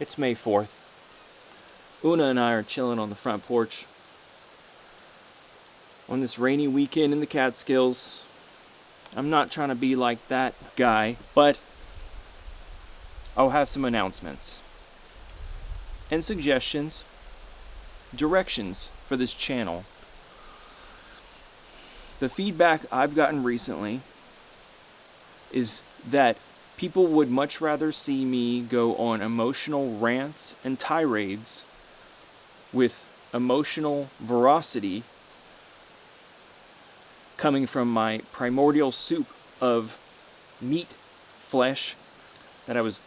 It's May 4th. Una and I are chilling on the front porch on this rainy weekend in the Catskills. I'm not trying to be like that guy, but I'll have some announcements and suggestions, directions for this channel. The feedback I've gotten recently is that people would much rather see me go on emotional rants and tirades with emotional veracity coming from my primordial soup of meat, flesh that I was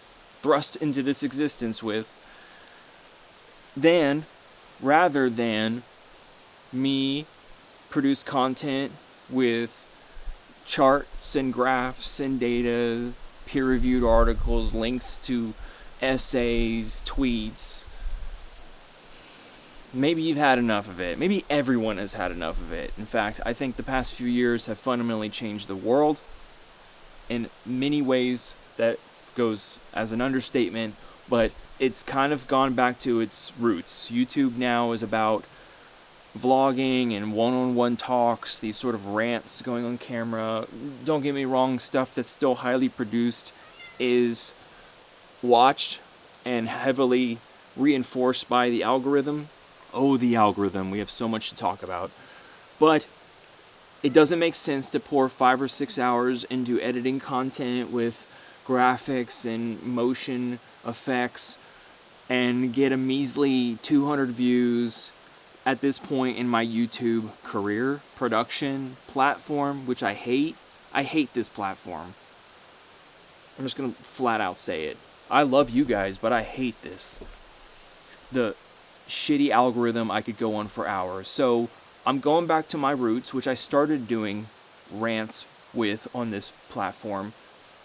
thrust into this existence with, rather than me produce content with charts and graphs and data, peer-reviewed articles, links to essays, tweets. Maybe you've had enough of it. Maybe everyone has had enough of it. In fact, I think the past few years have fundamentally changed the world in many ways. That goes as an understatement, but it's kind of gone back to its roots. YouTube now is about vlogging and one-on-one talks, these sort of rants going on camera. Don't get me wrong, stuff that's still highly produced is watched and heavily reinforced by the algorithm. Oh, the algorithm. We have so much to talk about. But it doesn't make sense to pour 5 or 6 hours into editing content with graphics and motion effects and get a measly 200 views at this point in my YouTube career, production, platform, which I hate. I hate this platform. I'm just going to flat out say it. I love you guys, but I hate this. The shitty algorithm I could go on for hours. So I'm going back to my roots, which I started doing rants with on this platform,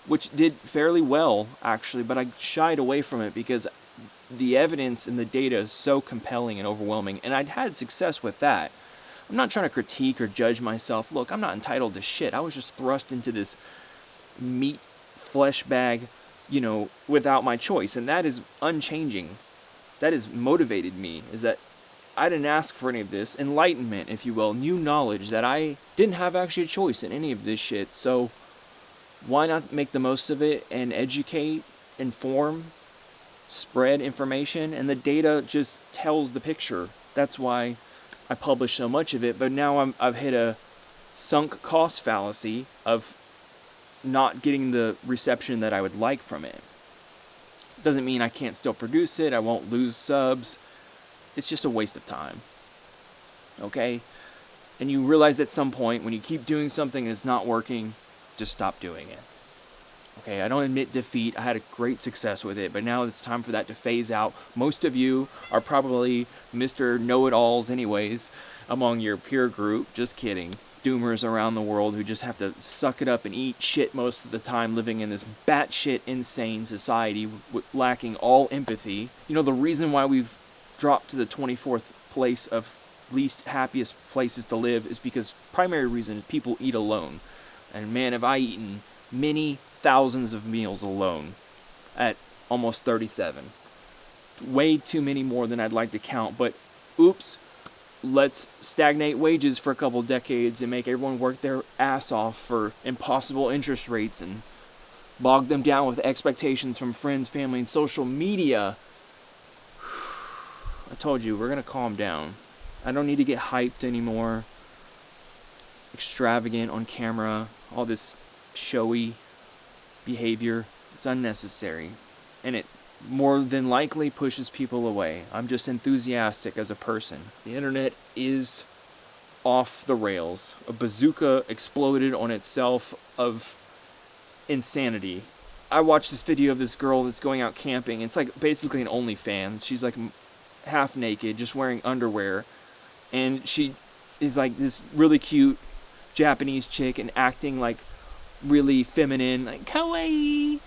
which did fairly well, actually, but I shied away from it because the evidence and the data is so compelling and overwhelming, and I'd had success with that. I'm not trying to critique or judge myself. Look, I'm not entitled to shit. I was just thrust into this meat flesh bag, without my choice, and that is unchanging. That has motivated me, is that I didn't ask for any of this. Enlightenment, if you will, new knowledge that I didn't have actually a choice in any of this shit, so why not make the most of it and educate, inform, spread information, and the data just tells the picture. That's why I publish so much of it, but now I've hit a sunk cost fallacy of not getting the reception that I would like from it. Doesn't mean I can't still produce it, I won't lose subs. It's just a waste of time. Okay? And you realize at some point, when you keep doing something and it's not working, just stop doing it. Okay, I don't admit defeat. I had a great success with it, but now it's time for that to phase out. Most of you are probably Mr. Know-It-Alls anyways among your peer group. Just kidding. Doomers around the world who just have to suck it up and eat shit most of the time, living in this batshit insane society lacking all empathy. The reason why we've dropped to the 24th place of least happiest places to live is because primary reason is people eat alone. And man, have I eaten many thousands of meals alone at almost 37. Way too many more than I'd like to count, but oops. Let's stagnate wages for a couple decades and make everyone work their ass off for impossible interest rates and bog them down with expectations from friends, family, and social media. I told you, we're going to calm down. I don't need to get hyped anymore. Extravagant on camera. All this showy behavior. It's unnecessary. And it more than likely pushes people away. I'm just enthusiastic as a person. The internet is off the rails. A bazooka exploded on itself of insanity. I watched this video of this girl that's going out camping. It's like basically an OnlyFans. She's like half naked, just wearing underwear. And she is like this really cute Japanese chick and acting like really feminine, like kawaii.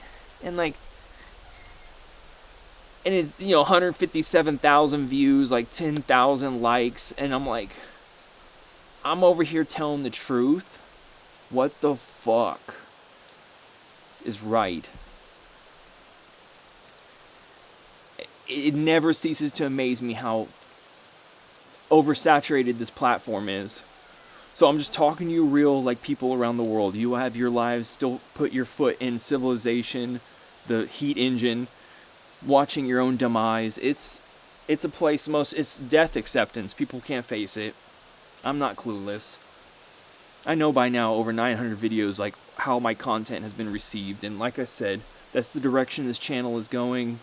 And it's, 157,000 views, like 10,000 likes. And I'm like, I'm over here telling the truth. What the fuck is right? it never ceases to amaze me how oversaturated this platform is. So I'm just talking to you real, like, people around the world. You have your lives, still put your foot in civilization, the heat engine, watching your own demise. It's a place it's death acceptance. People can't face it. I'm not clueless. I know by now over 900 videos, like, how my content has been received. And like I said, that's the direction this channel is going,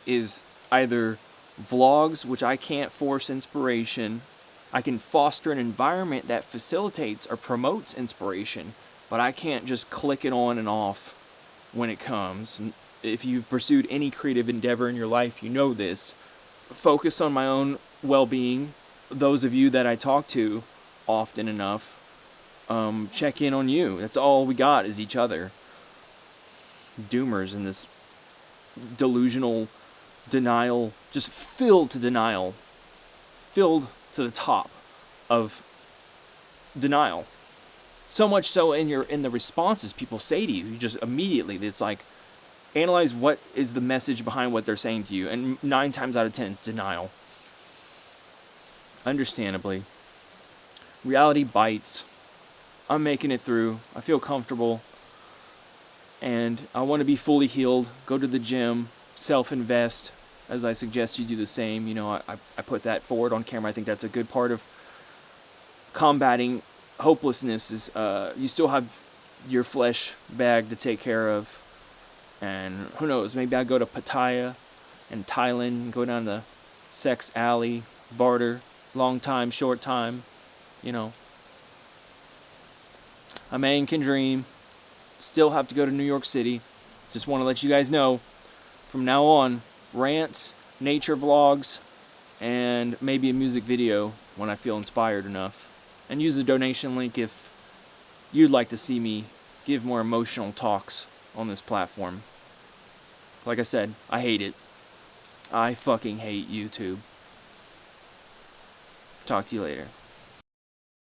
is either vlogs, which I can't force inspiration. I can foster an environment that facilitates or promotes inspiration, but I can't just click it on and off when it comes. If you've pursued any creative endeavor in your life, you know this. Focus on my own well-being. Those of you that I talk to often enough, check in on you. That's all we got is each other. Doomers in this delusional denial, just filled to denial, filled to the top of denial. So much so in the responses people say to you, you just immediately, it's like, analyze what is the message behind what they're saying to you, and 9 times out of 10 it's denial. Understandably. Reality bites. I'm making it through. I feel comfortable. And I want to be fully healed. Go to the gym. Self-invest. As I suggest you do the same. You know, I put that forward on camera. I think that's a good part of combating hopelessness is you still have your flesh bag to take care of. And who knows, maybe I go to Pattaya in Thailand, go down the sex alley, barter, long time, short time, you know. A man can dream. Still have to go to New York City. Just want to let you guys know, from now on, rants, nature vlogs, and maybe a music video when I feel inspired enough. And use the donation link if you'd like to see me give more emotional talks on this platform. Like I said, I hate it. I fucking hate YouTube. Talk to you later.